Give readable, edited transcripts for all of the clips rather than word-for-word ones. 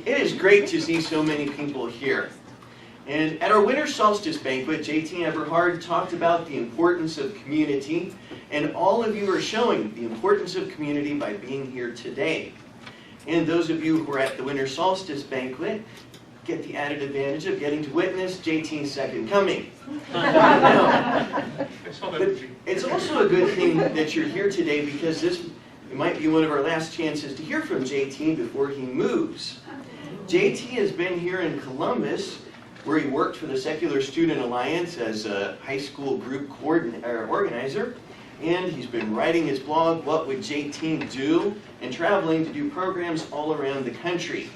It is great to see so many people here. And at our Winter Solstice Banquet, JT Eberhard talked about the importance of community, and all of you are showing the importance of community by being here today. And those of you who are at the Winter Solstice Banquet get the added advantage of getting to witness JT's second coming. Now, but it's also a good thing that you're here today, because this might be one of our last chances to hear from JT before he moves. JT has been here in Columbus, where he worked for the Secular Student Alliance as a high school group organizer, and he's been writing his blog, What Would JT Do?, and traveling to do programs all around the country.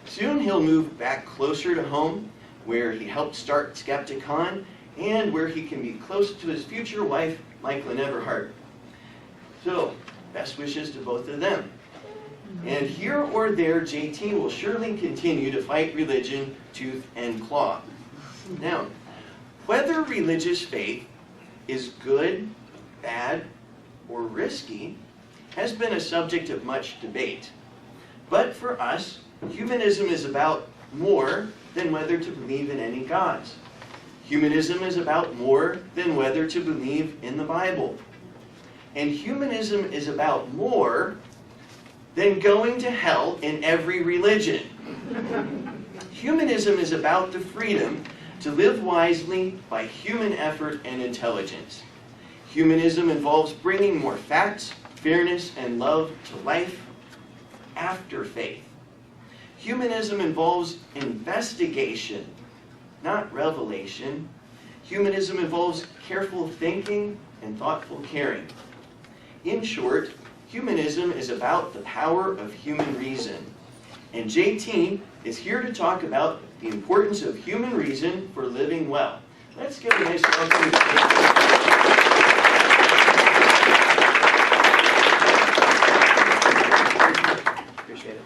Soon he'll move back closer to home, where he helped start Skepticon, and where he can be close to his future wife, Michael Eberhard. So, best wishes to both of them. And here or there, JT will surely continue to fight religion tooth and claw. Now, whether religious faith is good, bad, or risky has been a subject of much debate. But for us, humanism is about more than whether to believe in any gods. Humanism is about more than whether to believe in the Bible. And humanism is about more than going to hell in every religion. Humanism is about the freedom to live wisely by human effort and intelligence. Humanism involves bringing more facts, fairness, and love to life after faith. Humanism involves investigation, not revelation. Humanism involves careful thinking and thoughtful caring. In short, humanism is about the power of human reason. And JT is here to talk about the importance of human reason for living well. Let's give a nice welcome to JT. Appreciate it.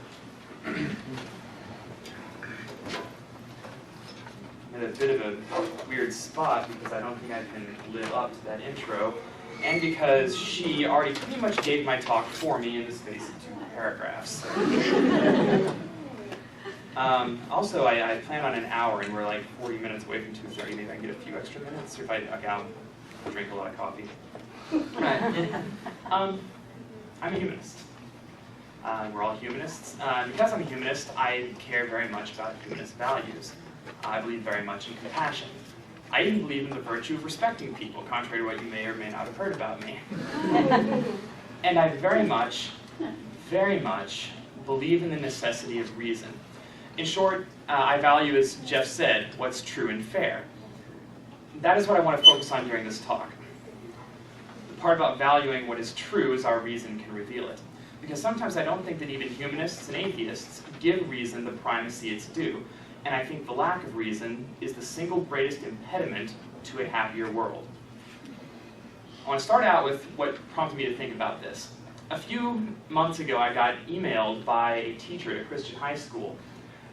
I'm in a bit of a weird spot because I don't think I can live up to that intro, and because she already pretty much gave my talk for me in the space of 2 paragraphs. Also, I plan on an hour, and we're like 40 minutes away from 2:30. Maybe I can get a few extra minutes, or if I'll drink a lot of coffee. Right. I'm a humanist. We're all humanists. Because I'm a humanist, I care very much about humanist values. I believe very much in compassion. I even believe in the virtue of respecting people, contrary to what you may or may not have heard about me. And I very much believe in the necessity of reason. In short, I value, as Jeff said, what's true and fair. That is what I want to focus on during this talk. The part about valuing what is true is our reason can reveal it. Because sometimes I don't think that even humanists and atheists give reason the primacy it's due. And I think the lack of reason is the single greatest impediment to a happier world. I want to start out with what prompted me to think about this. A few months ago, I got emailed by a teacher at a Christian high school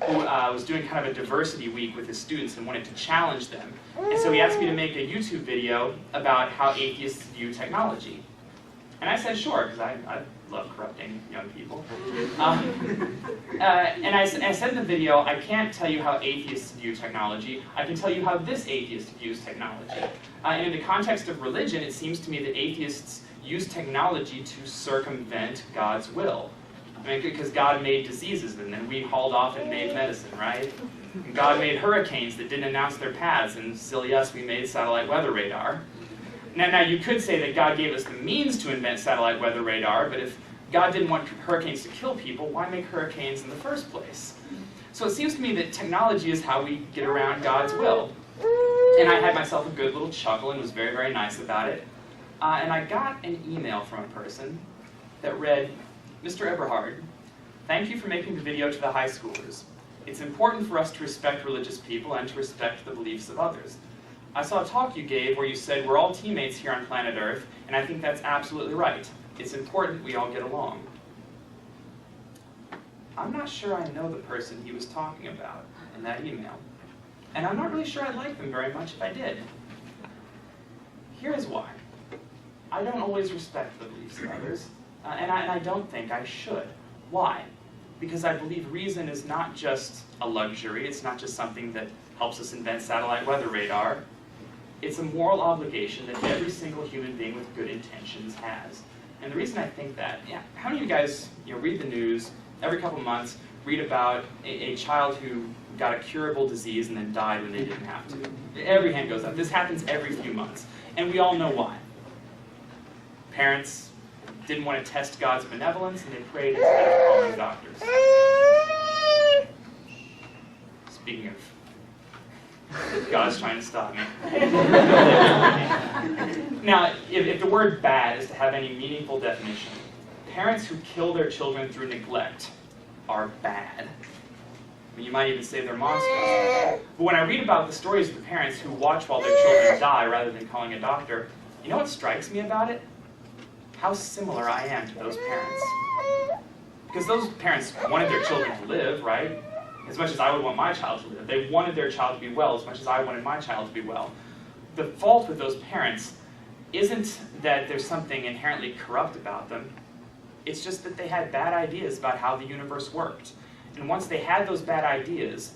who was doing kind of a diversity week with his students and wanted to challenge them. And so he asked me to make a YouTube video about how atheists view technology. And I said, sure, because I love corrupting young people. And I said in the video, I can't tell you how atheists view technology. I can tell you how this atheist views technology. And in the context of religion, it seems to me that atheists use technology to circumvent God's will. I mean, because God made diseases, and then we hauled off and made medicine, right? And God made hurricanes that didn't announce their paths, and silly us, we made satellite weather radar. Now you could say that God gave us the means to invent satellite weather radar, but if God didn't want hurricanes to kill people, why make hurricanes in the first place? So it seems to me that technology is how we get around God's will. And I had myself a good little chuckle and was very, very nice about it. And I got an email from a person that read, Mr. Eberhard, thank you for making the video to the high schoolers. It's important for us to respect religious people and to respect the beliefs of others. I saw a talk you gave where you said we're all teammates here on planet Earth, and I think that's absolutely right. It's important we all get along. I'm not sure I know the person he was talking about in that email, and I'm not really sure I'd like them very much if I did. Here's why. I don't always respect the beliefs of others, and I don't think I should. Why? because I believe reason is not just a luxury, it's not just something that helps us invent satellite weather radar. It's a moral obligation that every single human being with good intentions has. And the reason I think that, how many of you guys read the news every couple months, read about a child who got a curable disease and then died when they didn't have to? Every hand goes up. This happens every few months. And we all know why. Parents didn't want to test God's benevolence, and they prayed instead of calling doctors. Speaking of, God's trying to stop me. Now, if the word bad is to have any meaningful definition, parents who kill their children through neglect are bad. I mean, you might even say they're monsters. But when I read about the stories of the parents who watch while their children die rather than calling a doctor, you know what strikes me about it? How similar I am to those parents. Because those parents wanted their children to live, right? As much as I would want my child to live. They wanted their child to be well as much as I wanted my child to be well. The fault with those parents isn't that there's something inherently corrupt about them. It's just that they had bad ideas about how the universe worked. And once they had those bad ideas,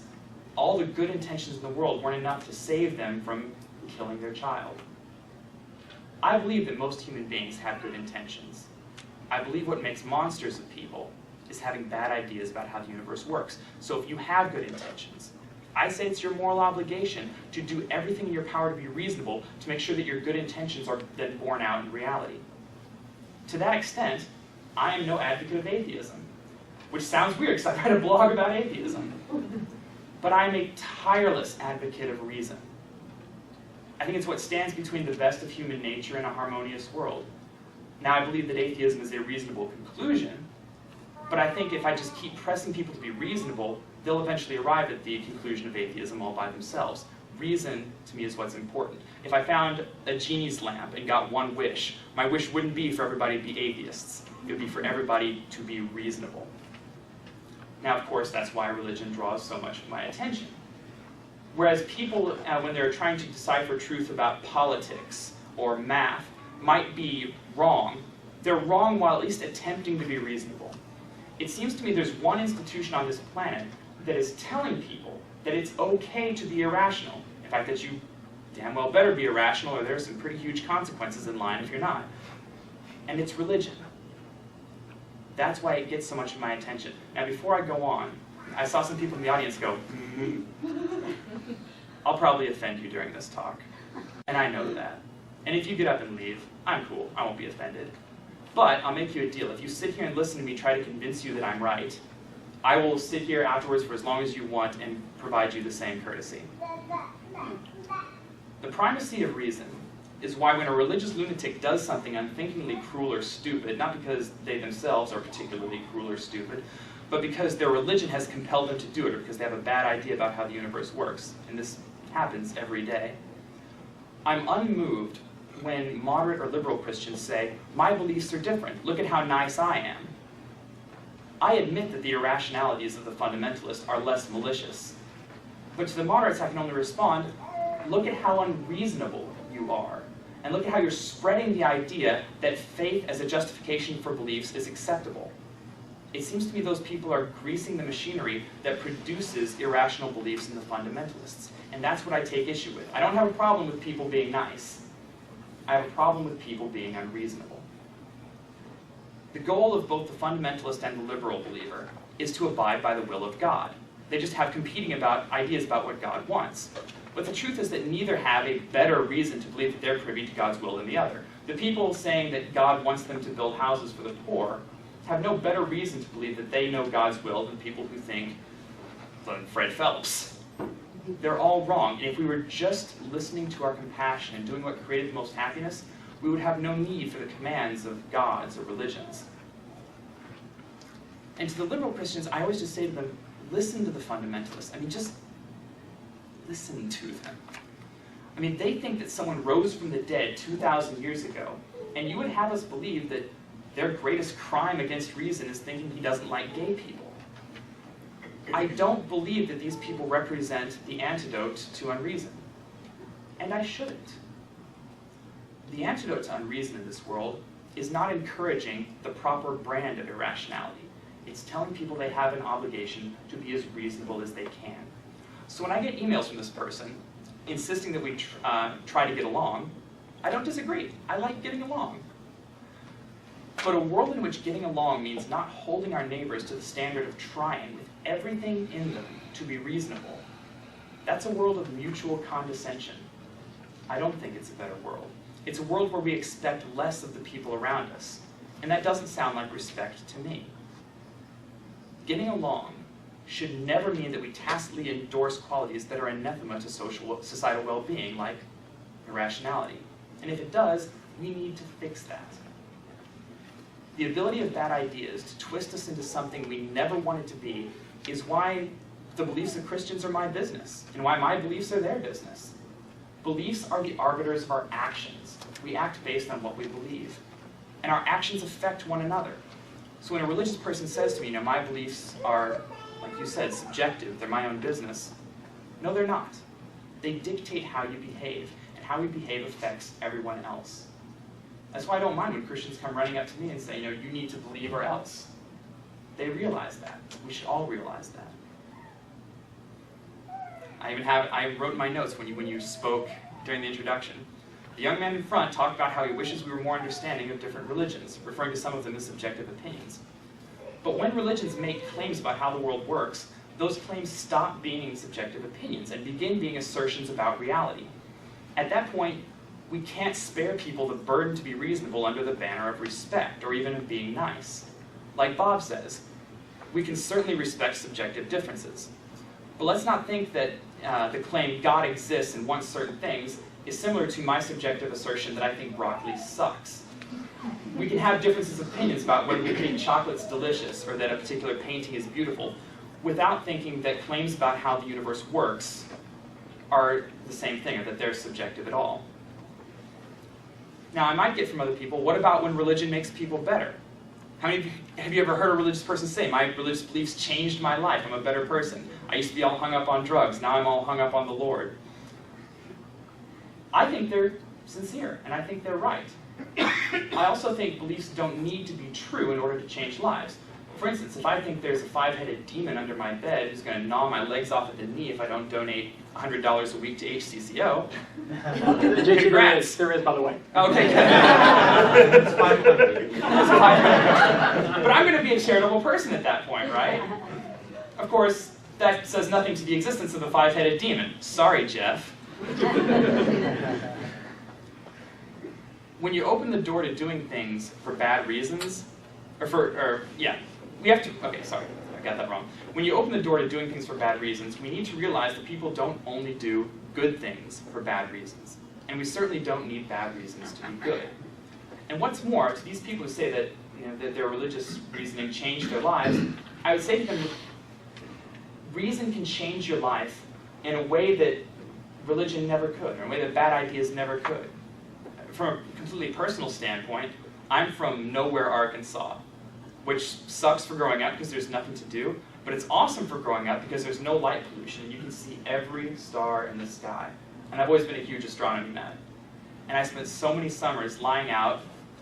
all the good intentions in the world weren't enough to save them from killing their child. I believe that most human beings have good intentions. I believe what makes monsters of people is having bad ideas about how the universe works. So if you have good intentions, I say it's your moral obligation to do everything in your power to be reasonable to make sure that your good intentions are then borne out in reality. To that extent, I am no advocate of atheism, which sounds weird because I write a blog about atheism. But I'm a tireless advocate of reason. I think it's what stands between the best of human nature and a harmonious world. Now, I believe that atheism is a reasonable conclusion, but I think if I just keep pressing people to be reasonable, they'll eventually arrive at the conclusion of atheism all by themselves. Reason, to me, is what's important. If I found a genie's lamp and got one wish, my wish wouldn't be for everybody to be atheists. It would be for everybody to be reasonable. Now, of course, that's why religion draws so much of my attention. Whereas people, when they're trying to decipher truth about politics or math, might be wrong, they're wrong while at least attempting to be reasonable. It seems to me there's one institution on this planet that is telling people that it's okay to be irrational. In fact, that you damn well better be irrational or there's some pretty huge consequences in line if you're not. And it's religion. That's why it gets so much of my attention. Now, before I go on, I saw some people in the audience go, I'll probably offend you during this talk. And I know that. And if you get up and leave, I'm cool. I won't be offended. But I'll make you a deal. If you sit here and listen to me try to convince you that I'm right, I will sit here afterwards for as long as you want and provide you the same courtesy. The primacy of reason is why when a religious lunatic does something unthinkingly cruel or stupid, not because they themselves are particularly cruel or stupid, but because their religion has compelled them to do it, or because they have a bad idea about how the universe works, and this happens every day, I'm unmoved when moderate or liberal Christians say, my beliefs are different, look at how nice I am. I admit that the irrationalities of the fundamentalists are less malicious, but to the moderates I can only respond, look at how unreasonable you are, and look at how you're spreading the idea that faith as a justification for beliefs is acceptable. It seems to me those people are greasing the machinery that produces irrational beliefs in the fundamentalists. And that's what I take issue with. I don't have a problem with people being nice. I have a problem with people being unreasonable. The goal of both the fundamentalist and the liberal believer is to abide by the will of God. They just have competing ideas about what God wants. But the truth is that neither have a better reason to believe that they're privy to God's will than the other. The people saying that God wants them to build houses for the poor have no better reason to believe that they know God's will than people who think Fred Phelps. They're all wrong. And if we were just listening to our compassion and doing what created the most happiness, we would have no need for the commands of gods or religions. And to the liberal Christians, I always just say to them, listen to the fundamentalists. I mean, just listen to them. I mean, they think that someone rose from the dead 2,000 years ago, and you would have us believe that their greatest crime against reason is thinking he doesn't like gay people. I don't believe that these people represent the antidote to unreason. And I shouldn't. The antidote to unreason in this world is not encouraging the proper brand of irrationality. It's telling people they have an obligation to be as reasonable as they can. So when I get emails from this person insisting that we try to get along, I don't disagree. I like getting along. But a world in which getting along means not holding our neighbors to the standard of trying with everything in them to be reasonable, that's a world of mutual condescension. I don't think it's a better world. It's a world where we expect less of the people around us, and that doesn't sound like respect to me. Getting along should never mean that we tacitly endorse qualities that are anathema to societal well-being, like irrationality. And if it does, we need to fix that. The ability of bad ideas to twist us into something we never wanted to be is why the beliefs of Christians are my business, and why my beliefs are their business. Beliefs are the arbiters of our actions. We act based on what we believe. And our actions affect one another. So when a religious person says to me, my beliefs are, like you said, subjective, they're my own business. No, they're not. They dictate how you behave, and how we behave affects everyone else. That's why I don't mind when Christians come running up to me and say, you need to believe or else. They realize that. We should all realize that. I wrote in my notes when you spoke during the introduction. The young man in front talked about how he wishes we were more understanding of different religions, referring to some of them as subjective opinions. But when religions make claims about how the world works, those claims stop being subjective opinions and begin being assertions about reality. At that point, we can't spare people the burden to be reasonable under the banner of respect, or even of being nice. Like Bob says, we can certainly respect subjective differences. But let's not think that the claim God exists and wants certain things is similar to my subjective assertion that I think broccoli sucks. We can have differences of opinions about whether we think chocolate's delicious or that a particular painting is beautiful without thinking that claims about how the universe works are the same thing, or that they're subjective at all. Now, I might get from other people, what about when religion makes people better? How many have you ever heard a religious person say, my religious beliefs changed my life, I'm a better person. I used to be all hung up on drugs, now I'm all hung up on the Lord. I think they're sincere, and I think they're right. I also think beliefs don't need to be true in order to change lives. For instance, if I think there's a 5-headed demon under my bed who's going to gnaw my legs off at the knee if I don't donate $100 a week to HCCO, congrats. There is, by the way. Okay, good. It's 500. It's 500. But I'm going to be a charitable person at that point, right? Of course, that says nothing to the existence of the 5-headed demon. Sorry, Jeff. When you open the door to doing things for bad reasons, we have to, okay, sorry, I got that wrong. When you open the door to doing things for bad reasons, we need to realize that people don't only do good things for bad reasons. And we certainly don't need bad reasons to be good. And what's more, to these people who say that, that their religious reasoning changed their lives, I would say to them, reason can change your life in a way that religion never could, or in a way that bad ideas never could. From a completely personal standpoint, I'm from nowhere, Arkansas, which sucks for growing up because there's nothing to do, but it's awesome for growing up because there's no light pollution and you can see every star in the sky. And I've always been a huge astronomy nut. And I spent so many summers lying out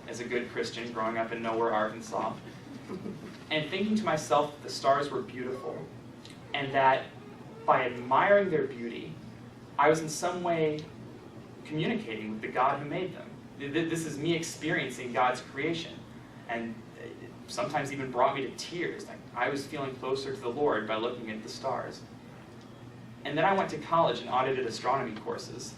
as a good Christian growing up in nowhere, Arkansas, and thinking to myself that the stars were beautiful, and that by admiring their beauty, I was in some way communicating with the God who made them. This is me experiencing God's creation. And it sometimes even brought me to tears. Like I was feeling closer to the Lord by looking at the stars. And then I went to college and audited astronomy courses.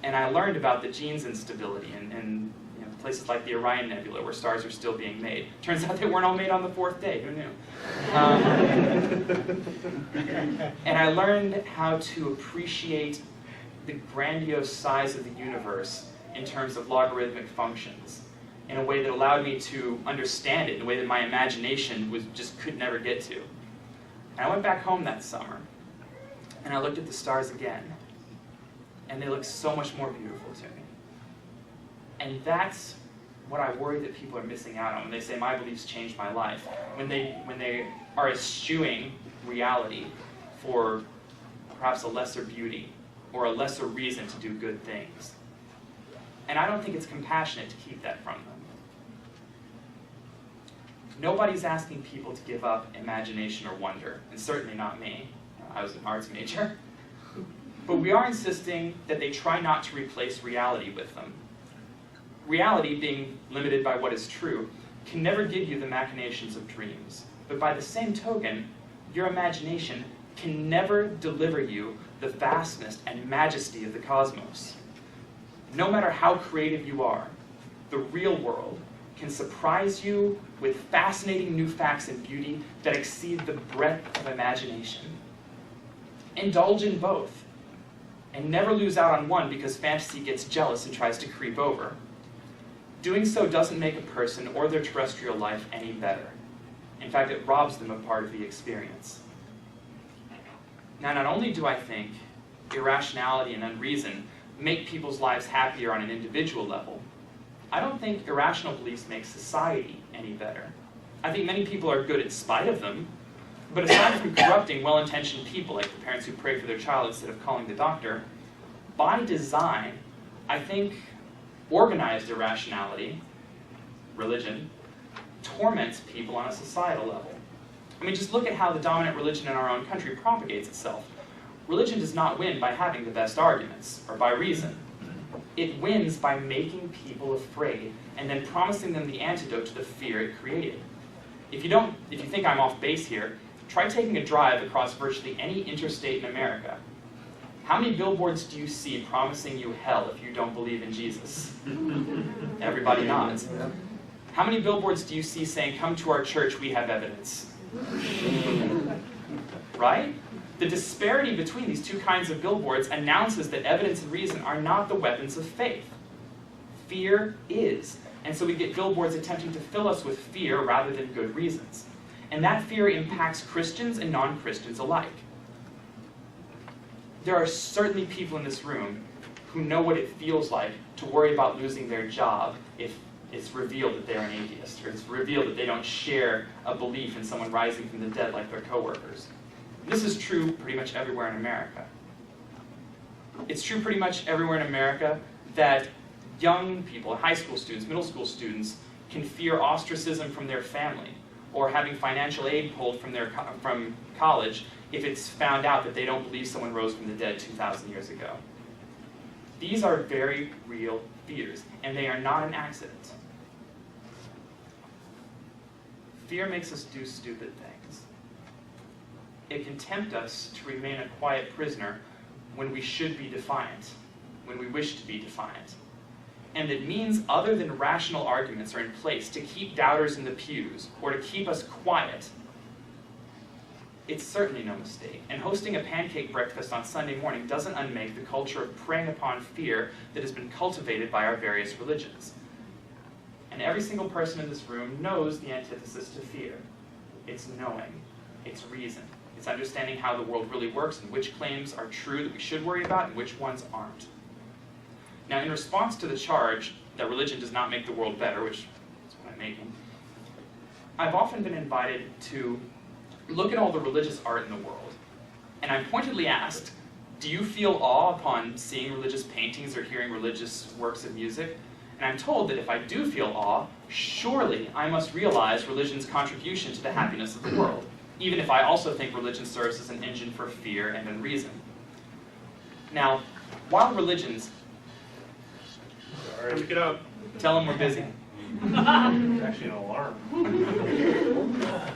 And I learned about the genes instability and places like the Orion Nebula where stars are still being made. Turns out they weren't all made on the 4th day. Who knew? And I learned how to appreciate the grandiose size of the universe in terms of logarithmic functions in a way that allowed me to understand it in a way that my imagination could never get to. And I went back home that summer, and I looked at the stars again, and they looked so much more beautiful to me. And that's what I worry that people are missing out on when they say, my beliefs changed my life. When they are eschewing reality for perhaps a lesser beauty or a lesser reason to do good things. And I don't think it's compassionate to keep that from them. Nobody's asking people to give up imagination or wonder, and certainly not me. I was an arts major. But we are insisting that they try not to replace reality with them. Reality, being limited by what is true, can never give you the machinations of dreams. But by the same token, your imagination can never deliver you the vastness and majesty of the cosmos. No matter how creative you are, the real world can surprise you with fascinating new facts and beauty that exceed the breadth of imagination. Indulge in both, and never lose out on one because fantasy gets jealous and tries to creep over. Doing so doesn't make a person or their terrestrial life any better. In fact, it robs them of part of the experience. Now, not only do I think irrationality and unreason make people's lives happier on an individual level, I don't think irrational beliefs make society any better. I think many people are good in spite of them, but aside from corrupting well-intentioned people, like the parents who pray for their child instead of calling the doctor, by design, I think organized irrationality, religion, torments people on a societal level. I mean, just look at how the dominant religion in our own country propagates itself. Religion does not win by having the best arguments, or by reason. It wins by making people afraid, and then promising them the antidote to the fear it created. If you think I'm off base here, try taking a drive across virtually any interstate in America. How many billboards do you see promising you hell if you don't believe in Jesus? Everybody nods. How many billboards do you see saying, "Come to our church, we have evidence"? Right? The disparity between these two kinds of billboards announces that evidence and reason are not the weapons of faith. Fear is. And so we get billboards attempting to fill us with fear rather than good reasons. And that fear impacts Christians and non-Christians alike. There are certainly people in this room who know what it feels like to worry about losing their job if it's revealed that they're an atheist, or it's revealed that they don't share a belief in someone rising from the dead like their coworkers. This is true pretty much everywhere in America. It's true pretty much everywhere in America that young people, high school students, middle school students, can fear ostracism from their family, or having financial aid pulled from college if it's found out that they don't believe someone rose from the dead 2,000 years ago. These are very real fears, and they are not an accident. Fear makes us do stupid things. It can tempt us to remain a quiet prisoner when we should be defiant, when we wish to be defiant. And it means other than rational arguments are in place to keep doubters in the pews or to keep us quiet. It's certainly no mistake. And hosting a pancake breakfast on Sunday morning doesn't unmake the culture of preying upon fear that has been cultivated by our various religions. And every single person in this room knows the antithesis to fear. It's knowing. It's reason. It's understanding how the world really works and which claims are true that we should worry about and which ones aren't. Now, in response to the charge that religion does not make the world better, which is what I'm making, I've often been invited to look at all the religious art in the world. And I'm pointedly asked, do you feel awe upon seeing religious paintings or hearing religious works of music? And I'm told that if I do feel awe, surely I must realize religion's contribution to the happiness of the world, even if I also think religion serves as an engine for fear and unreason. Now, while religions... Sorry. Pick it up. Tell them we're busy. It's actually an alarm.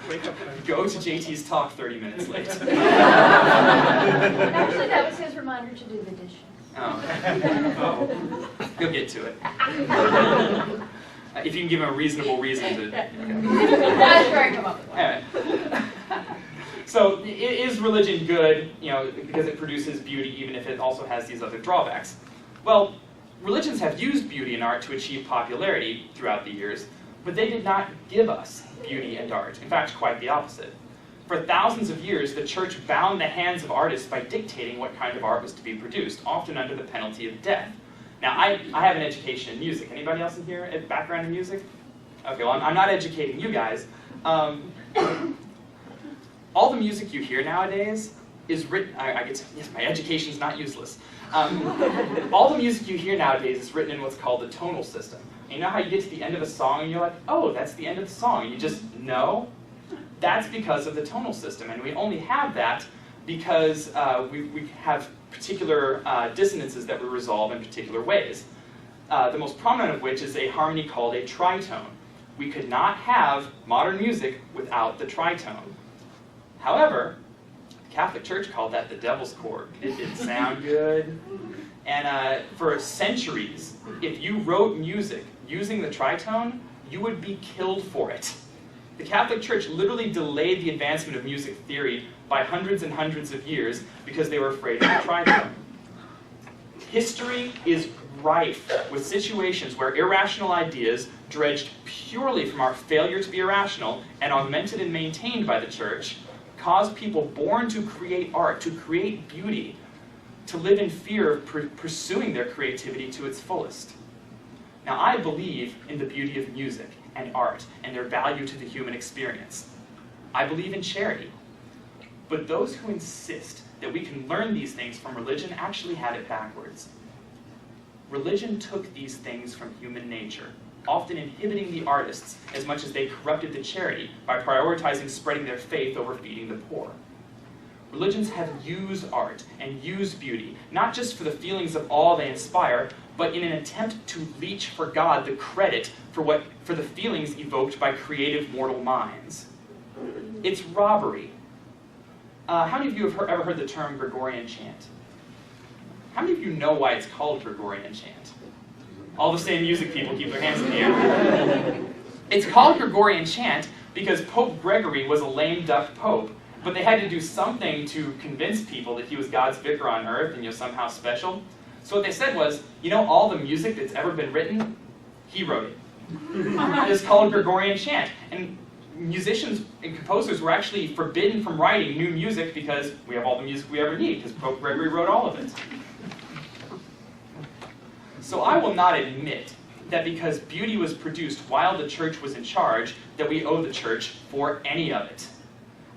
Wake up. Go to JT's talk 30 minutes late. Actually, that was his reminder to do the dishes. Oh, okay. He'll get to it. If you can give him a reasonable reason to... Okay. That's where I come up with one. Anyway. So, is religion good, because it produces beauty, even if it also has these other drawbacks? Well, religions have used beauty and art to achieve popularity throughout the years, but they did not give us beauty and art. In fact, quite the opposite. For thousands of years, the church bound the hands of artists by dictating what kind of art was to be produced, often under the penalty of death. Now, I have an education in music. Anybody else in here a background in music? Okay, well, I'm not educating you guys. All the music you hear nowadays is written, yes, my education's not useless. All the music you hear nowadays is written in what's called the tonal system. And you know how you get to the end of a song and you're like, oh, that's the end of the song, and you just know? That's because of the tonal system, and we only have that because we have particular dissonances that we resolve in particular ways. The most prominent of which is a harmony called a tritone. We could not have modern music without the tritone. However, the Catholic Church called that the devil's chord. It didn't sound good. And for centuries, if you wrote music using the tritone, you would be killed for it. The Catholic Church literally delayed the advancement of music theory by hundreds and hundreds of years because they were afraid of the tritone. History is rife with situations where irrational ideas, dredged purely from our failure to be irrational and augmented and maintained by the Church, caused people born to create art, to create beauty, to live in fear of pursuing their creativity to its fullest. Now, I believe in the beauty of music and art and their value to the human experience. I believe in charity. But those who insist that we can learn these things from religion actually have it backwards. Religion took these things from human nature, often inhibiting the artists as much as they corrupted the charity by prioritizing spreading their faith over feeding the poor. Religions have used art and used beauty, not just for the feelings of awe they inspire, but in an attempt to leech for God the credit for the feelings evoked by creative mortal minds. It's robbery. How many of you have ever heard the term Gregorian chant? How many of you know why it's called Gregorian chant? All the same music people keep their hands in the air. It's called Gregorian chant because Pope Gregory was a lame duck pope, but they had to do something to convince people that he was God's vicar on earth and somehow special. So what they said was, all the music that's ever been written, he wrote it. It's called Gregorian chant. And musicians and composers were actually forbidden from writing new music because we have all the music we ever need, because Pope Gregory wrote all of it. So I will not admit that because beauty was produced while the Church was in charge, that we owe the Church for any of it.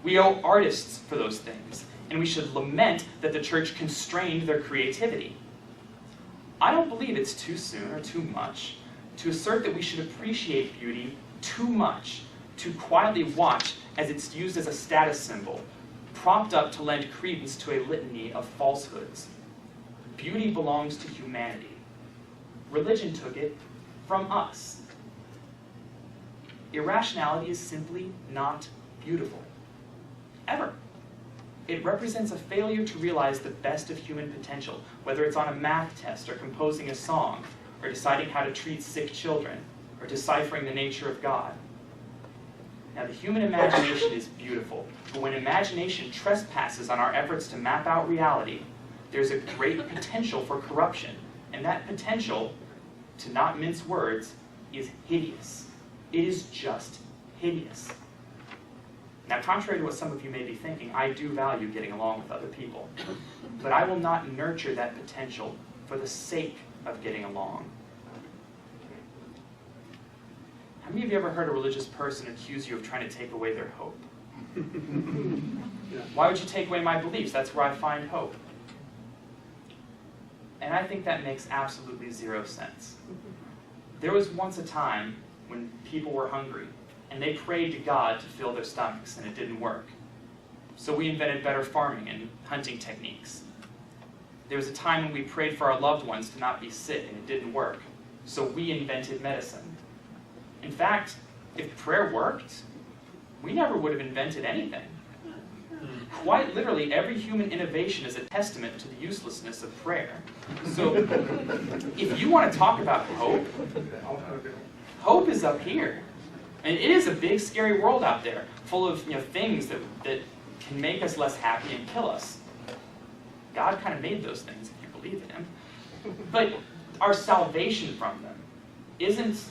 We owe artists for those things, and we should lament that the Church constrained their creativity. I don't believe it's too soon or too much to assert that we should appreciate beauty too much to quietly watch as it's used as a status symbol, propped up to lend credence to a litany of falsehoods. Beauty belongs to humanity. Religion took it from us. Irrationality is simply not beautiful. Ever. It represents a failure to realize the best of human potential, whether it's on a math test, or composing a song, or deciding how to treat sick children, or deciphering the nature of God. Now, the human imagination is beautiful, but when imagination trespasses on our efforts to map out reality, there's a great potential for corruption, and that potential, to not mince words, is hideous. It is just hideous. Now, contrary to what some of you may be thinking, I do value getting along with other people, but I will not nurture that potential for the sake of getting along. How many of you ever heard a religious person accuse you of trying to take away their hope? Why would you take away my beliefs? That's where I find hope. And I think that makes absolutely zero sense. There was once a time when people were hungry, and they prayed to God to fill their stomachs, and it didn't work. So we invented better farming and hunting techniques. There was a time when we prayed for our loved ones to not be sick, and it didn't work. So we invented medicine. In fact, if prayer worked, we never would have invented anything. Quite literally, every human innovation is a testament to the uselessness of prayer. So, if you want to talk about hope, hope is up here. And it is a big, scary world out there, full of things that can make us less happy and kill us. God kind of made those things, if you believe in Him. But our salvation from them isn't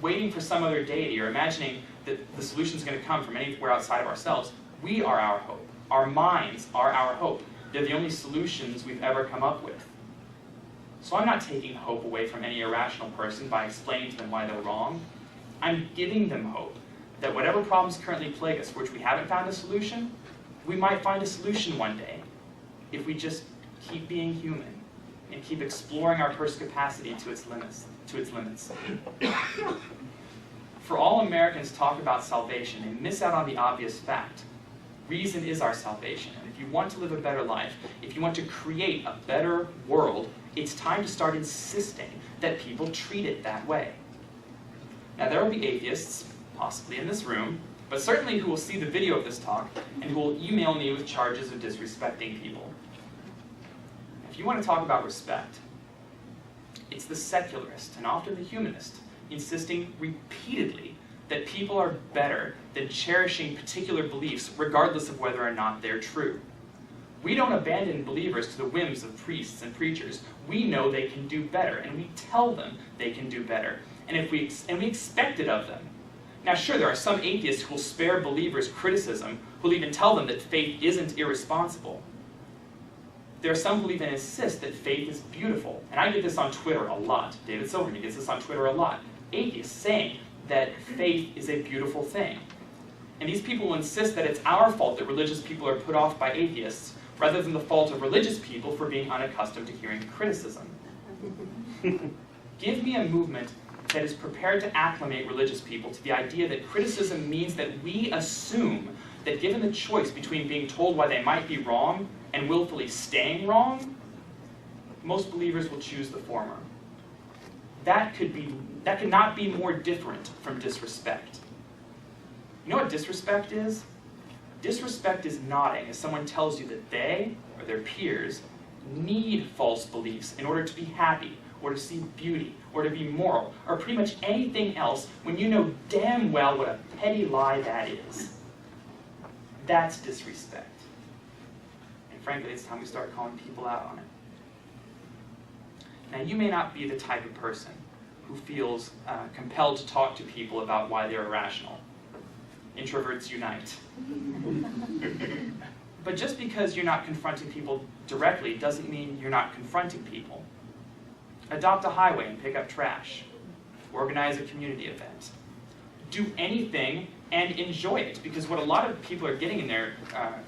waiting for some other deity or imagining that the solution is going to come from anywhere outside of ourselves. We are our hope. Our minds are our hope. They're the only solutions we've ever come up with. So I'm not taking hope away from any irrational person by explaining to them why they're wrong. I'm giving them hope that whatever problems currently plague us, for which we haven't found a solution, we might find a solution one day. if we just keep being human and keep exploring our perspicacity to its limits. For all Americans talk about salvation, they miss out on the obvious fact. Reason is our salvation. And if you want to live a better life, if you want to create a better world, it's time to start insisting that people treat it that way. Now, there will be atheists, possibly in this room, but certainly who will see the video of this talk and who will email me with charges of disrespecting people. If you want to talk about respect, it's the secularist, and often the humanist, insisting repeatedly that people are better than cherishing particular beliefs regardless of whether or not they're true. We don't abandon believers to the whims of priests and preachers. We know they can do better, and we tell them they can do better, and we expect it of them. Now sure, there are some atheists who will spare believers criticism, who will even tell them that faith isn't irresponsible. There are some who even insist that faith is beautiful, and I get this on Twitter a lot. David Silverman gets this on Twitter a lot. Atheists saying that faith is a beautiful thing. And these people will insist that it's our fault that religious people are put off by atheists, rather than the fault of religious people for being unaccustomed to hearing criticism. Give me a movement that is prepared to acclimate religious people to the idea that criticism means that we assume that given the choice between being told why they might be wrong and willfully staying wrong, most believers will choose the former. That could not be more different from disrespect. You know what disrespect is? Disrespect is nodding as someone tells you that they, or their peers, need false beliefs in order to be happy, or to see beauty, or to be moral, or pretty much anything else when you know damn well what a petty lie that is. That's disrespect. And frankly, it's time we start calling people out on it. Now, you may not be the type of person who feels compelled to talk to people about why they're irrational. Introverts unite. But just because you're not confronting people directly doesn't mean you're not confronting people. Adopt a highway and pick up trash. Organize a community event. Do anything and enjoy it, because what a lot of people are getting in their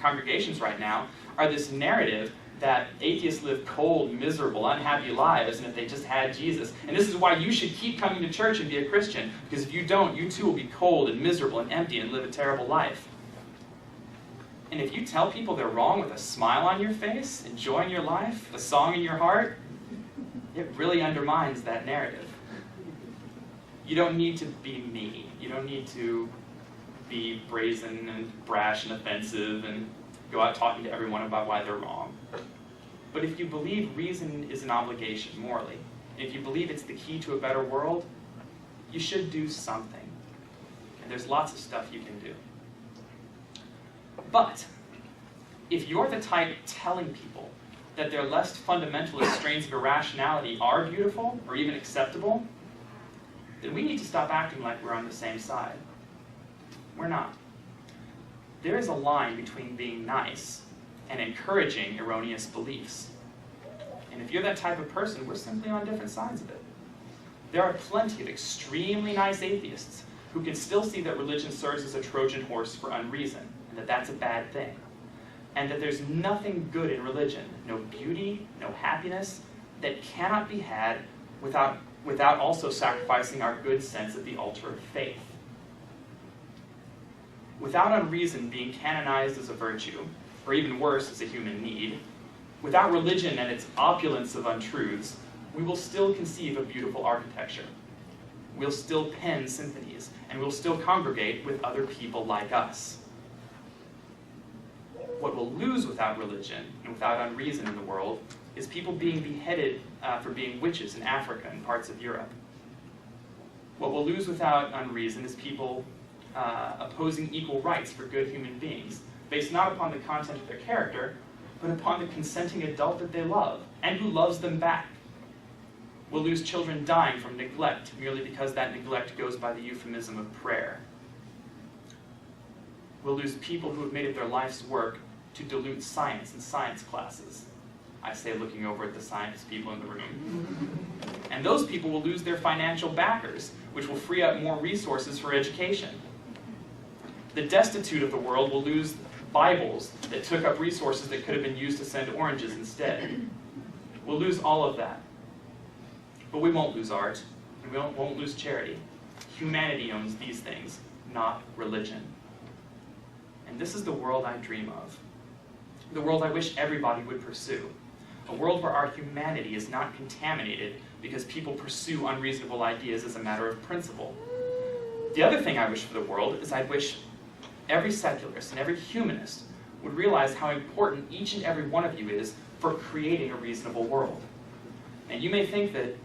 congregations right now are this narrative that atheists live cold, miserable, unhappy lives, and if they just had Jesus. And this is why you should keep coming to church and be a Christian, because if you don't, you too will be cold and miserable and empty and live a terrible life. And if you tell people they're wrong with a smile on your face, enjoying your life, a song in your heart, it really undermines that narrative. You don't need to be me. You don't need to be brazen and brash and offensive and go out talking to everyone about why they're wrong. But if you believe reason is an obligation morally, and if you believe it's the key to a better world, you should do something. And there's lots of stuff you can do. But if you're the type telling people that their less fundamentalist strains of irrationality are beautiful or even acceptable, then we need to stop acting like we're on the same side. We're not. There is a line between being nice and encouraging erroneous beliefs. And if you're that type of person, we're simply on different sides of it. There are plenty of extremely nice atheists who can still see that religion serves as a Trojan horse for unreason, and that that's a bad thing. And that there's nothing good in religion, no beauty, no happiness, that cannot be had without also sacrificing our good sense at the altar of faith. Without unreason being canonized as a virtue, or even worse, as a human need, without religion and its opulence of untruths, we will still conceive of beautiful architecture. We'll still pen symphonies, and we'll still congregate with other people like us. What we'll lose without religion and without unreason in the world is people being beheaded for being witches in Africa and parts of Europe. What we'll lose without unreason is people opposing equal rights for good human beings, based not upon the content of their character, but upon the consenting adult that they love, and who loves them back. We'll lose children dying from neglect, merely because that neglect goes by the euphemism of prayer. We'll lose people who have made it their life's work to dilute science in science classes. I say looking over at the science people in the room. And those people will lose their financial backers, which will free up more resources for education. The destitute of the world will lose Bibles that took up resources that could have been used to send oranges instead. We'll lose all of that. But we won't lose art, and we won't lose charity. Humanity owns these things, not religion. And this is the world I dream of. The world I wish everybody would pursue. A world where our humanity is not contaminated because people pursue unreasonable ideas as a matter of principle. The other thing I wish for the world is I wish every secularist and every humanist would realize how important each and every one of you is for creating a reasonable world. And you may think that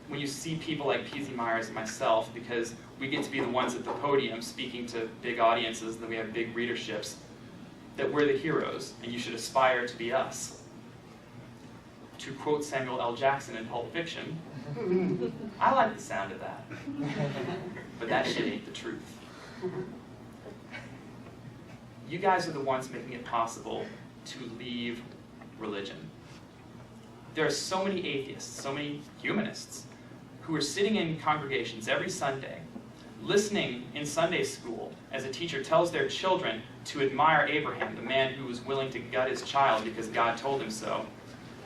when you see people like P.Z. Myers and myself, because we get to be the ones at the podium speaking to big audiences and then we have big readerships, that we're the heroes and you should aspire to be us. To quote Samuel L. Jackson in Pulp Fiction, I like the sound of that, but that shit ain't the truth. You guys are the ones making it possible to leave religion. There are so many atheists, so many humanists, who are sitting in congregations every Sunday, listening in Sunday school as a teacher tells their children to admire Abraham, the man who was willing to gut his child because God told him so,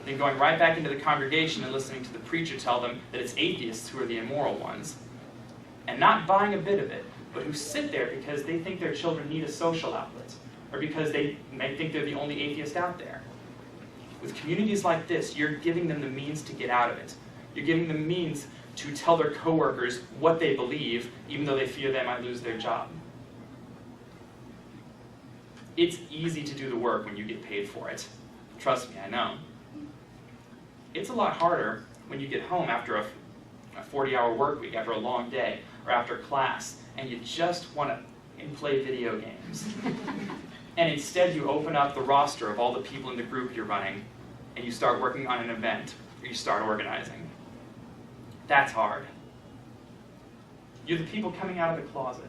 then going right back into the congregation and listening to the preacher tell them that it's atheists who are the immoral ones, and not buying a bit of it, but who sit there because they think their children need a social outlet, or because they may think they're the only atheist out there. With communities like this, you're giving them the means to get out of it. You're giving them means to tell their coworkers what they believe, even though they fear they might lose their job. It's easy to do the work when you get paid for it. Trust me, I know. It's a lot harder when you get home after a 40-hour work week, after a long day, or after class, and you just want to play video games. And instead you open up the roster of all the people in the group you're running, and you start working on an event, or you start organizing. That's hard. You're the people coming out of the closet.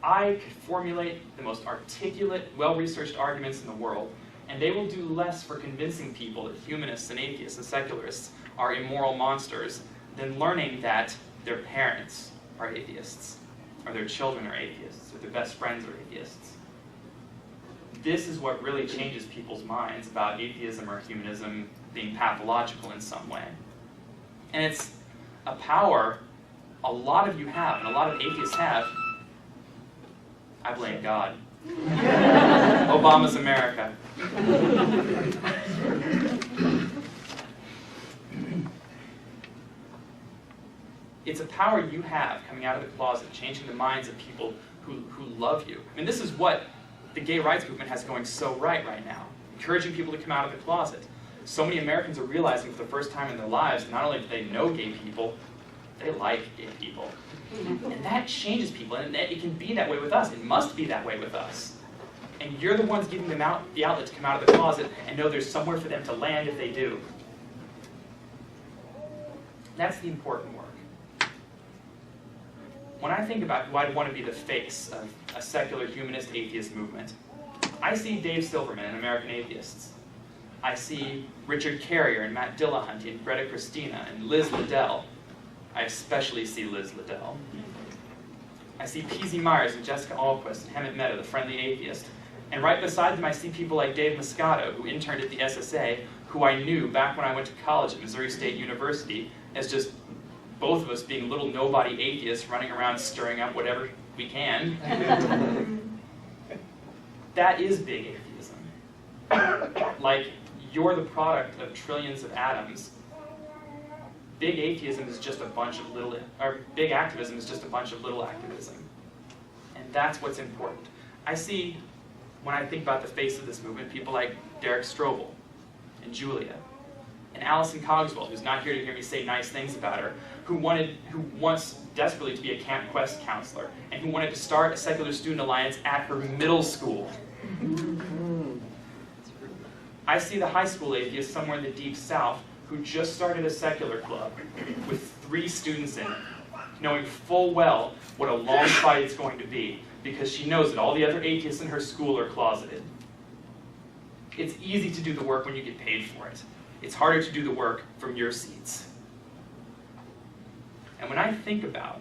I could formulate the most articulate, well-researched arguments in the world, and they will do less for convincing people that humanists and atheists and secularists are immoral monsters than learning that their parents are atheists, or their children are atheists, or their best friends are atheists. This is what really changes people's minds about atheism or humanism being pathological in some way. And it's a power a lot of you have, and a lot of atheists have. I blame God. Obama's America. It's a power you have coming out of the closet, changing the minds of people who love you. I mean, this is what the gay rights movement has going so right now, encouraging people to come out of the closet. So many Americans are realizing for the first time in their lives, not only do they know gay people, they like gay people. And that changes people, and it can be that way with us. It must be that way with us. And you're the ones giving them the outlet to come out of the closet and know there's somewhere for them to land if they do. That's the important work. When I think about who I'd want to be the face of a secular humanist atheist movement, I see Dave Silverman in American Atheists. I see Richard Carrier and Matt Dillahunty and Greta Christina and Liz Liddell. I especially see Liz Liddell. I see P.Z. Myers and Jessica Ahlquist and Hemant Mehta, the friendly atheist. And right beside them I see people like Dave Moscato, who interned at the SSA, who I knew back when I went to college at Missouri State University as just both of us being little nobody atheists running around stirring up whatever we can. That is big atheism. Like, you're the product of trillions of atoms. Big atheism is just a bunch of little, or big activism is just a bunch of little activism. And that's what's important. I see, when I think about the face of this movement, people like Derek Strobel and Julia and Alison Cogswell, who's not here to hear me say nice things about her, who wants desperately to be a Camp Quest counselor, and who wanted to start a secular student alliance at her middle school. I see the high school atheist somewhere in the deep south who just started a secular club with 3 students in it, knowing full well what a long fight it's going to be, because she knows that all the other atheists in her school are closeted. It's easy to do the work when you get paid for it. It's harder to do the work from your seats. And when I think about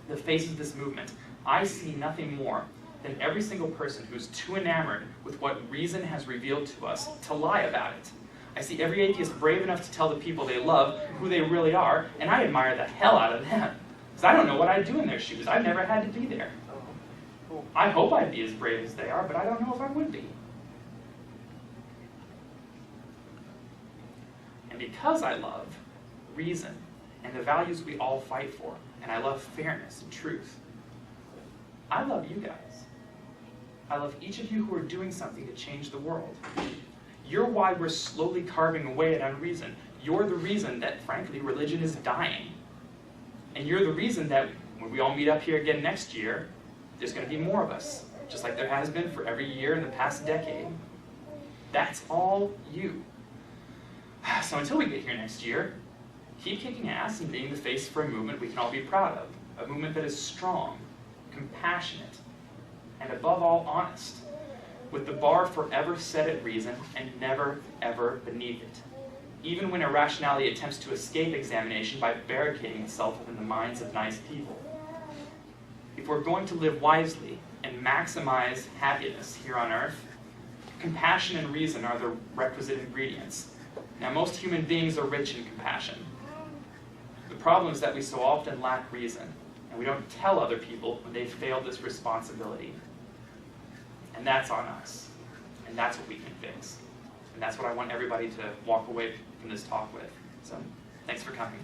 the face of this movement, I see nothing more than every single person who's too enamored with what reason has revealed to us to lie about it. I see every atheist brave enough to tell the people they love who they really are, and I admire the hell out of them. Because I don't know what I'd do in their shoes. I've never had to be there. I hope I'd be as brave as they are, but I don't know if I would be. And because I love reason and the values we all fight for, and I love fairness and truth, I love you guys. I love each of you who are doing something to change the world. You're why we're slowly carving away at unreason. You're the reason that, frankly, religion is dying. And you're the reason that when we all meet up here again next year, there's going to be more of us, just like there has been for every year in the past decade. That's all you. So until we get here next year, keep kicking ass and being the face for a movement we can all be proud of. A movement that is strong, compassionate, and above all, honest, with the bar forever set at reason and never, ever beneath it, even when irrationality attempts to escape examination by barricading itself within the minds of nice people. If we're going to live wisely and maximize happiness here on Earth, compassion and reason are the requisite ingredients. Now, most human beings are rich in compassion. The problem is that we so often lack reason, and we don't tell other people when they've failed this responsibility. And that's on us. And that's what we can fix. And that's what I want everybody to walk away from this talk with. So, thanks for coming.